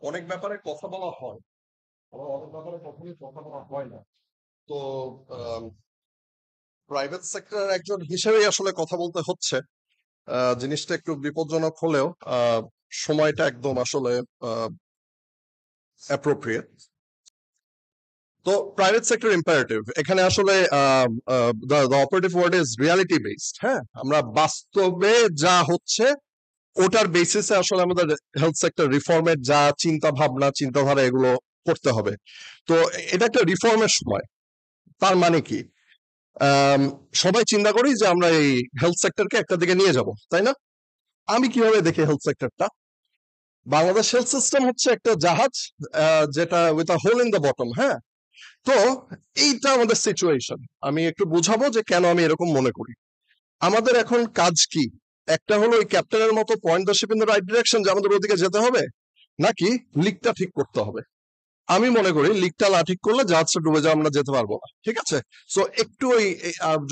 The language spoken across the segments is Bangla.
অনেক ব্যাপারে কথা বলা হয়, আবার অনেক ব্যাপারে কখনোই কথা বলা হয় না। তো প্রাইভেট সেক্টরের একজন হিসেবেই আসলে কথা বলতে হচ্ছে। জিনিসটা একটু বিপজ্জনক হলেও সময়টা একদম আসলে অ্যাপ্রোপ্রিয়েট। তো প্রাইভেট সেক্টর ইম্পারেটিভ এখানে আসলে the operative word is reality based. হ্যাঁ, আমরা বাস্তবে যা হচ্ছে ওটার বেসিসে আসলে আমাদের হেলথ সেক্টর রিফর্মের যা চিন্তা ভাবনা চিন্তাধারা এগুলো করতে হবে। তো এটা একটা রিফর্মের সময়। তার মানে কি, সবাই চিন্তা করি যে আমরা এই হেলথ সেক্টরকে একটা দিকে নিয়ে যাব, তাই না? আমি কিভাবে দেখি হেলথ সেক্টরটা, বাংলাদেশ হেলথ সিস্টেম হচ্ছে একটা জাহাজ যেটা with a hole in the bottom. হ্যাঁ, তো এইটা আমাদের সিচুয়েশন। আমি একটু বুঝাবো যে কেন আমি এরকম মনে করি। আমাদের এখন কাজ কি? একটা হলো ওই ক্যাপ্টেনের মতো point the ship in the right direction, যে আমাদের ওদিকে যেতে হবে, নাকি লিকটা ঠিক করতে হবে। আমি মনে করি লিকটা না ঠিক করলে জাহাজটা ডুবে যাওয়া আমরা যেতে পারবো না। ঠিক আছে, সো একটু ওই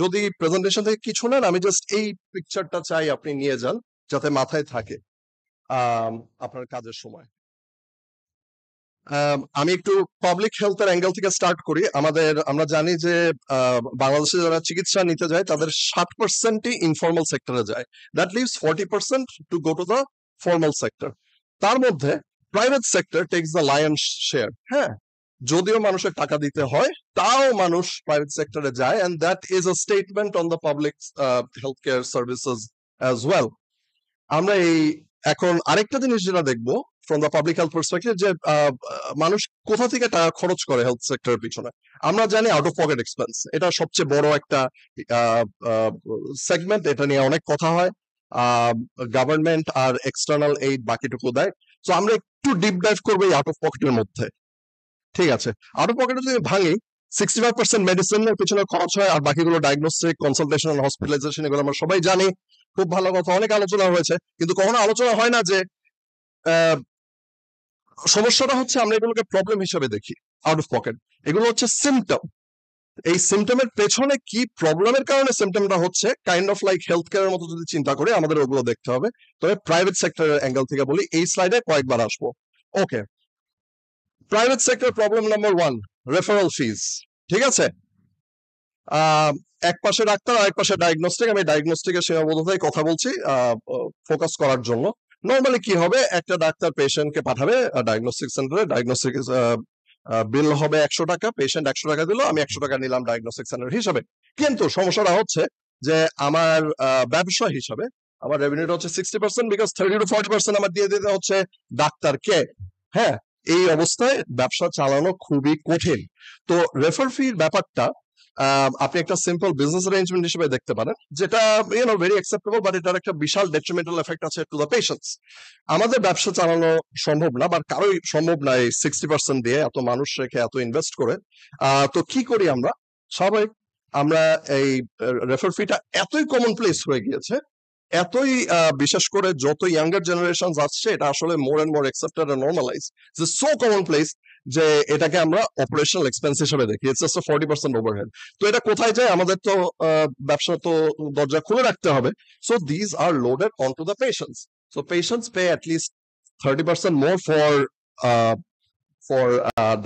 যদি প্রেজেন্টেশন থেকে কিছু নেন, আমি জাস্ট এই পিকচারটা চাই আপনি নিয়ে যান, যাতে মাথায় থাকে আপনার কাজের সময়। আমি একটু পাবলিক হেলথের অ্যাঙ্গেল থেকে স্টার্ট করি। আমরা জানি যে বাংলাদেশে যারা চিকিৎসা নিতে যায় তাদের 60%ই ইনফর্মাল সেক্টরে যায়। That lives 40% to go to the formal sector. তার মধ্যে private sector text the lion share. হ্যাঁ, যদিও মানুষের টাকা দিতে হয়, তাও মানুষ প্রাইভেট সেক্টরে যায়, and that is a statement on the public health care services as well. আমরা এই এখন আরেকটা জিনিস যেটা দেখবো from the public health perspective, যে মানুষ কোথা থেকে টাকা খরচ করে হেলথ সেক্টরের পিছনে। আমরা জানি আউট অফ পকেট এক্সপেন্স এটা সবচেয়ে বড় একটা সেগমেন্ট, এটা নিয়ে অনেক কথা হয়। গভর্নমেন্ট আর এক্সটার্নাল এইড বাকিটুকু দেয়। তো আমরা একটু ডিপ ডাইভ করবো এই আউট অফ পকেটের মধ্যে। ঠিক আছে, আউট অফ পকেটে যদি ভাঙি, 65% মেডিসিনের পিছনে খরচ হয়, আর বাকিগুলো ডায়াগনস্টিক, কনসালটেশন, হসপিটালাইজেশন, এগুলো আমরা সবাই জানি। খুব ভালো কথা, অনেক আলোচনা হয়েছে, কিন্তু কখনো আলোচনা হয় না যে সমস্যাটা হচ্ছে আমরা এগুলোকে প্রবলেম হিসেবে দেখি। আউট অফ পকেট এগুলো হচ্ছে সিমটম। এই সিমটমের পেছনে কি প্রবলেমের কারণে সিমটমটা হচ্ছে, কাইন্ড অফ লাইক হেলথ কেয়ারের মতো যদি চিন্তা করি, আমাদের ওগুলো দেখতে হবে। তবে প্রাইভেট সেক্টরের অ্যাঙ্গেল থেকে বলি, এই স্লাইডে কয়েকবার আসবো। Okay, private sector problem number 1, referral fees. ঠিক আছে, এক পাশে ডাক্তার, আরেক পাশে ডায়াগনস্টিক। আমি ডায়াগনস্টিকের সীমাবদ্ধতায় কথা বলছি ফোকাস করার জন্য। নর্মালি কি হবে, একটা ডাক্তার পেশেন্টকে পাঠাবে ডায়াগনস্টিক সেন্টারে, ডায়াগনস্টিক বিল হবে 100 টাকা, পেশেন্ট 100 টাকা দিল, আমি 100 টাকা নিলাম ডায়াগনস্টিক সেন্টার হিসাবে। কিন্তু সমস্যাটা হচ্ছে যে আমার ব্যবসা হিসাবে আমার রেভিনিউটা হচ্ছে 60%, বিকজ 30 to 40% আমার দিয়ে দিতে হচ্ছে ডাক্তারকে। হ্যাঁ, এই অবস্থায় ব্যবসা চালানো খুবই কঠিন। তো রেফার ফির ব্যাপারটা আপনি একটা সিম্পল বিজনেস অ্যারেঞ্জমেন্ট হিসেবে দেখতে পারেন, যেটা ভেরি অ্যাকসেপ্টেবল, বাট এটার একটা বিশাল ডেট্রিমেন্টাল এফেক্ট আছে টু দ্য পেশেন্টস। আমাদের ব্যবসা চালানো সম্ভব না, বা কারোই সম্ভব না এই 60% দিয়ে এত মানুষ রেখে এত ইনভেস্ট করে। তো কি করি আমরা? স্বাভাবিক, আমরা এই রেফার ফিটা এতই কমন প্লেস হয়ে গিয়েছে, এতই বিশেষ করে যত ইয়াঙ্গার জেনারেশন আসছে, এটা আসলে more and more accepted and normalise, যে সো কমন প্লেস যে এটাকে আমরা অপারেশনাল এক্সপেন্স হিসেবে দেখি। It's just 40% overhead. তো এটা কোথায় যায়? আমাদের তো ব্যবসা তো দরজা খুলে রাখতে হবে। So these are loaded on to the patients. So patients pay at least 30% more for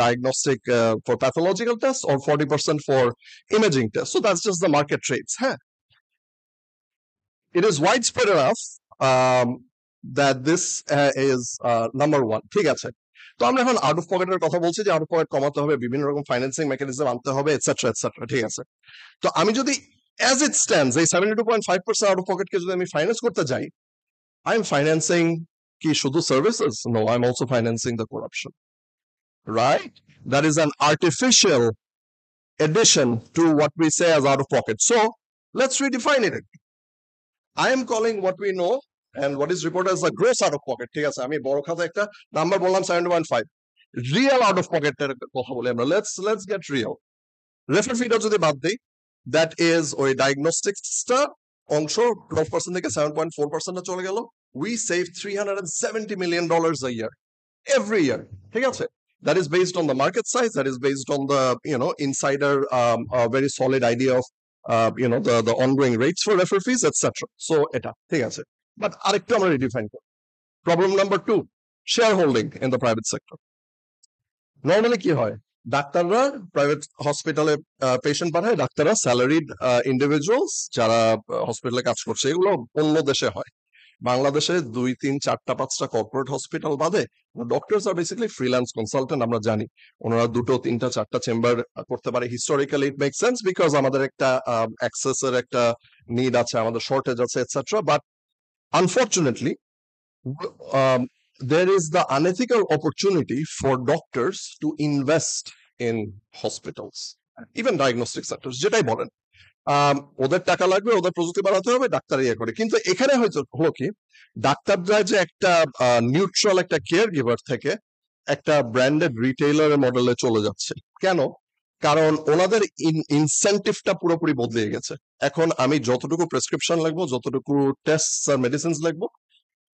diagnostic for pathological tests, or 40% for imaging tests. So that's just the market rates. হ্যাঁ, it is widespread enough that this is number 1. ঠিক আছে, তো আমরা এখন আউট অফ পকেটের কথা বলছি, যে আউট অফ পকেট কমাতে হবে, বিভিন্ন রকম ফাইন্যান্সিং মেকানিজম আনতে হবে, এটসেট্রা এটসেট্রা। ঠিক আছে, তো আমি যদি অ্যাজ ইট স্ট্যান্ডস এই 72.5% আউট অফ পকেটকে যদি আমি ফাইন্যান্স করতে যাই, আই এম ফাইন্যান্সিং কি শুধু services? No, I am also financing the corruption, right? That is an artificial addition to what we say as out of pocket. So let's redefine it. I am calling what we know and what is reported as a gross out of pocket. ঠিক আছে, আমি বড় খাতা একটা নাম্বার বললাম 7.5, রিয়েল আউট অফ পকেটের কথা বলি আমরা। Let's get real. রেফার ফিটা যদি বাদ দেই, দ্যাট ইজ ওই ডায়াগনস্টিক্সটা অংশ 12% থেকে 7.4% চলে গেল। We save $370 million a year, every year. ঠিক আছে, that is based on the market size, that is based on the insider very solid idea of the ongoing rates for refer fees, etc. So এটা ঠিক আছে, বাট আরেকটু আমরা রিডিফাইন করি। Problem number 2, share holding in the private sector. Normally কি হয়, ডাক্তাররা প্রাইভেট হসপিটালে পেশেন্ট পাঠায়, ডাক্তাররা স্যালারিড ইন্ডিভিজুয়ালস যারা হসপিটালে কাজ করছে, এগুলো অন্য দেশে হয়। বাংলাদেশে 2, 3, 4টা 5টা কর্পোরেট হসপিটাল বাদে ডক্টরস আর বেসিক্যালি ফ্রিল্যান্স কনসালটেন্ট। আমরা জানি ওনারা 2, 3, 4টা চেম্বার করতে পারে। Historically it make sense because আমাদের একটা অ্যাক্সেসের একটা নিড আছে, আমাদের শর্টেজ আছে etcetera. But unfortunately there is the unethical opportunity for doctors to invest in hospitals, even diagnostic centers, যেটাই বলেন। ওদের টাকা লাগবে, ওদের প্রযুক্তি বাড়াতে হবে, ডাক্তার ইয়ে করে। কিন্তু এখানে হয়তো হলো কি, ডাক্তাররা যে একটা নিউট্রাল একটা কেয়ার গিভার থেকে একটা ব্র্যান্ডেড রিটেইলার মডেলে চলে যাচ্ছে। কেন? কারণ ওনাদের ইনসেন্টিভটা পুরোপুরি বদলে গেছে। এখন আমি যতটুকু প্রেসক্রিপশন লাগবো, যতটুকু টেস্ট আর মেডিসিনস লাগবো,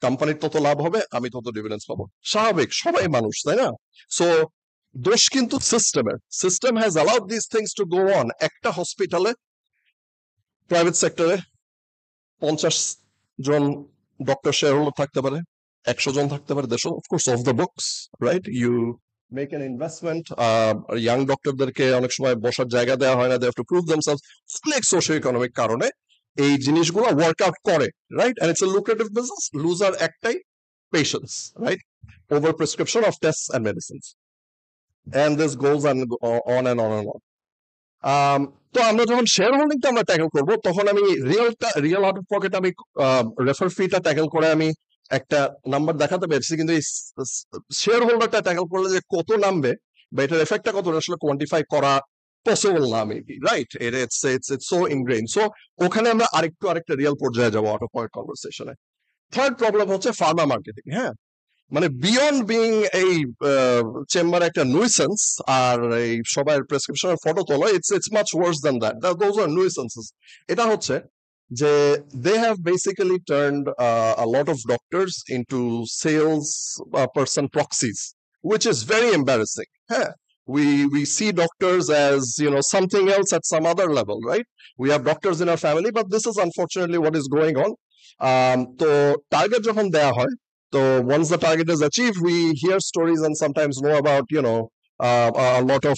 কোম্পানির তত লাভ হবে, আমি তত ডিভিডেন্স পাবো। স্বাভাবিক, সবাই মানুষ, তাই না? সো দোষ কিন্তু সিস্টেমের। System has allowed this things to go on. একটা হসপিটালে প্রাইভেট সেক্টরে 50 জন ডক্টর শেয়ার হোল্ডার থাকতে পারে, 100 জন থাকতে পারে, 150, of course off the books, right? You make an investment. Young ডক্টরদেরকে অনেক সময় বসার জায়গা দেওয়া হয় না, they have to prove themselves. অনেক সোশিও ইকোনমিক কারণে এই জিনিসগুলো ওয়ার্কআউট করে, right? And it's a lucrative business. Loser একটাই, patients, right? Over prescription of test and medicines, and this goes on and on and on. তো আমরা যখন শেয়ার হোল্ডিংটা আমরা ট্যাকল করবো, তখন আমি রিয়েল আউট অফ পকেট আমি রেফার ফিটা ট্যাকল করে আমি একটা নাম্বার দেখাতে পেরেছি, কিন্তু এই শেয়ার হোল্ডারটা ট্যাকল করলে যে কত নামবে বা এটার এফেক্টটা কত, আসলে কোয়ান্টিফাই করা পসিবল না, maybe, right? It's so ingrain. So ওখানে আমরা আরেকটা রিয়েল পর্যায়ে যাবো আউট অফ পকেট কনভারসেশনে। থার্ড প্রবলেম হচ্ছে ফার্মা মার্কেটিং। হ্যাঁ, মানে বিয়ন্ড বিং এই চেম্বার একটা নুইসেন্স আর এই সবার প্রেসক্রিপশনের ফটো তোলা, it's much worse than that. Those are nuisances. এটা হচ্ছে যে they have basically turned a lot of doctors into sales person proxies, which is very embarrassing. হ্যাঁ, we see doctors as, you know, something else at some other level, right? We have doctors in our family, but this is unfortunately what is going on. তো টার্গেট যখন দেয়া হয়, so once the target is achieved, we hear stories and sometimes know about, you know, a lot of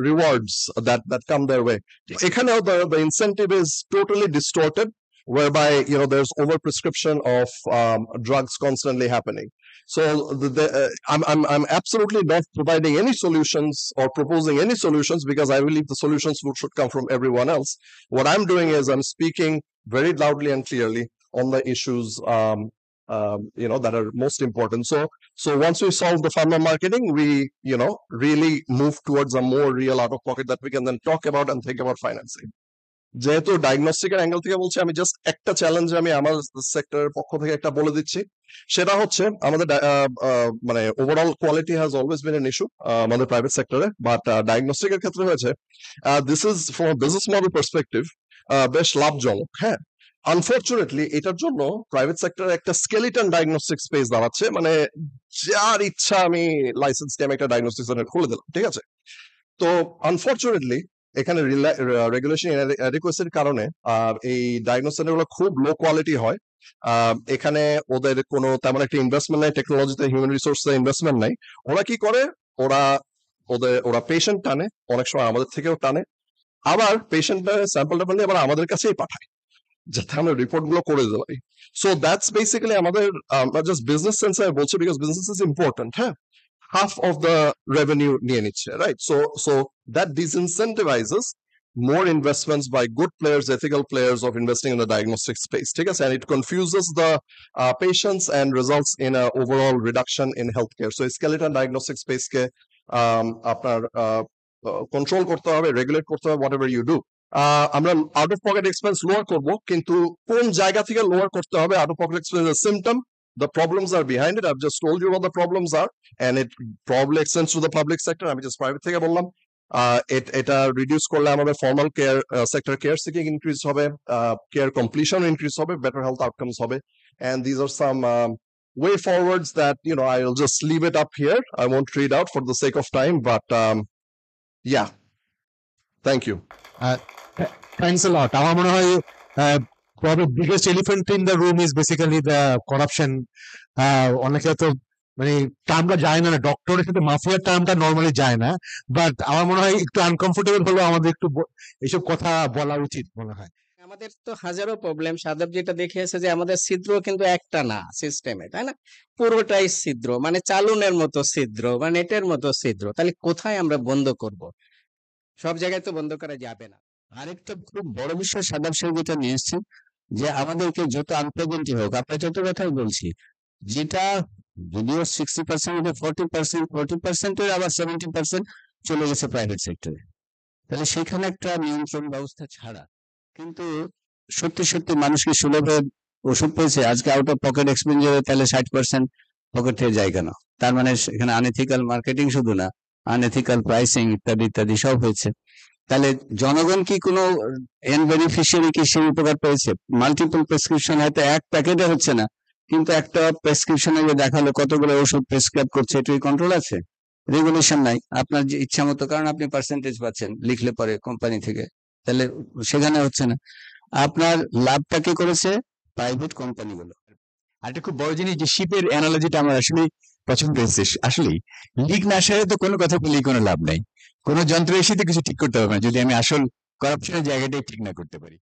rewards that come their way. Ekhane the incentive is totally distorted, whereby, you know, there's overprescription of drugs constantly happening. So I'm absolutely not providing any solutions or proposing any solutions, because I believe the solutions should come from everyone else. What I'm doing is I'm speaking very loudly and clearly on the issues you know, that are most important. So once we solve the pharma marketing, we, you know, really move towards a more real out of pocket that we can then talk about and think about financing. যেহেতু ডায়াগনস্টিকের অ্যাঙ্গেল থেকে বলছি, আমি জাস্ট একটা চ্যালেঞ্জ আমি আমার সেক্টরের পক্ষ থেকে একটা বলে দিচ্ছি। সেটা হচ্ছে আমাদের মানে overall quality has always been an issue আমাদের প্রাইভেট সেক্টরে, বাট ডায়াগনস্টিকের ক্ষেত্রে হয়েছে this is from business model perspective বেশ লাভজনক। হ্যাঁ, আনফর্চুনেটলি এটার জন্য প্রাইভেট সেক্টরে একটা স্কেলিটন ডায়াগনস্টিক স্পেস দাঁড়াচ্ছে। মানে যার ইচ্ছা আমি লাইসেন্স দিয়ে আমি একটা ডায়াগনস্টিক সেন্টার খুলে দিলাম, ঠিক আছে? তো আনফর্চুনেটলি এখানে রেগুলেশন অ্যাডিকুয়েসির কারণে এই ডায়াগনোসিস সেন্টারগুলো খুব লো কোয়ালিটি হয়। এখানে ওদের কোনো তেমন একটা ইনভেস্টমেন্ট নাই, টেকনোলজিতে, হিউম্যান রিসোর্সে ইনভেস্টমেন্ট নাই। ওরা কি করে, ওরা পেশেন্ট টানে, অনেক সময় আমাদের থেকেও টানে, আবার পেশেন্টের স্যাম্পলটা পেলে আবার আমাদের কাছেই পাঠায় যাতে আমরা রিপোর্ট গুলো করে দিতে পারি। সো দ্যাটস বেসিক্যালি আমাদের জাস্ট বিজনেস সেন্সে বলছি, বিকজ বিজনেস ইজ ইম্পর্টেন্ট। হ্যাঁ, half of the revenue নিয়ে নিচ্ছে, right? So that disincentivizes more investments by good players, ethical players of investing in the diagnostic space, ঠিক আছে? And it confuses the patients and results in a overall reduction in healthcare. So skeleton diagnostic space কে আপনার কন্ট্রোল করতে হবে, রেগুলেট করতে হবে, whatever you do. আমরা out of pocket expense lower করব, কিন্তু কোন জায়গা থেকে লোয়ার করতে হবে? Out of pocket expense is a symptom. The problems are behind it. I've just told you what the problems are, and it probably extends to the public sector. আমি just private থেকে বললাম। এটা রিডিউস করলে আমাদের formal care sector care seeking increase হবে, কেয়ার কমপ্লিশন ইনক্রিজ হবে, বেটার হেলথ আউটকামস হবে, and these are some way forwards that, you know, I'll just leave it up here. I won't read out for the sake of time, but yeah, thank you. Thanks a lot. আমার মনে হয় probably biggest elephant in the room is basically the corruption. অনেকে তো মানে টার্মটা যায় না, ডক্টরের সাথে মাফিয়ার টার্মটা নর্মালি যায় না, বাট আমার মনে হয় একটু আনকমফোর্টেবল হলেও আমাদের একটু এইসব কথা বলা উচিত মনে হয়। আমাদের তো হাজারো প্রবলেম। সাদাব যেটা দেখিয়েছে যে আমাদের ছিদ্র কিন্তু একটা না সিস্টেমে, তাই না? পুরোটাই ছিদ্র, মানে চালুনের মতো ছিদ্র বা নেটের মতো ছিদ্র। তাহলে কোথায় আমরা বন্ধ করব? সব জায়গায় তো বন্ধ করা যাবে না। আরেকটা খুব বড় বিষয় সাদাব সাহেব যেটা নিয়ে এসেছেন, যে আমাদেরকে যত আনপ্রেজেন্টই হোক, আপনার যত কথাই বলছি, যেটা যদিও 60% মধ্যে 40%, আবার 70% চলে গেছে প্রাইভেট সেক্টরে। তাহলে সেখানে একটা নিয়ন্ত্রণ ব্যবস্থা ছাড়া কিন্তু সত্যি সত্যি মানুষকে সুলভে ওষুধ পেয়েছে, আজকে আউট অফ পকেট এক্সপেন্ডিচারে তাহলে 60% পকেট থেকে যায় কেন? তার মানে এখানে আনএথিক্যাল মার্কেটিং শুধু না, আনএথিক্যাল প্রাইসিং ইত্যাদি ইত্যাদি সব হয়েছে। তাহলে জনগণ কি কোনো এন্ড বেনিফিশিয়ারি কি সেই উপকার পেয়েছে? মাল্টিপল প্রেসক্রিপশন হয়তো এক প্যাকেটে হচ্ছে না, কিন্তু একটা প্রেসক্রিপশনে যে দেখালো কতগুলো ওষুধ প্রেসক্রাইব করছে, এটাই কন্ট্রোল আছে? রেগুলেশন নাই, আপনার যে ইচ্ছা মতো, কারণ আপনি পার্সেন্টেজ পাচ্ছেন লিখলে পরে কোম্পানি থেকে, তাহলে সেখানে হচ্ছে না। আপনার লাভটা কে করেছে? প্রাইভেট কোম্পানিগুলো। আরেকটা খুব বড় জিনিস, যে শিপের অ্যানালজিটা আমার আসলে পছন্দ হয়েছে। আসলেই লিক না সারে তো কোনো কথা বলেই কোনো লাভ নাই। কোনো যন্ত্র এসে তো কিছু ঠিক করতে হবে না যদি আমি আসল করাপশনের জায়গাটাই ঠিক না করতে পারি।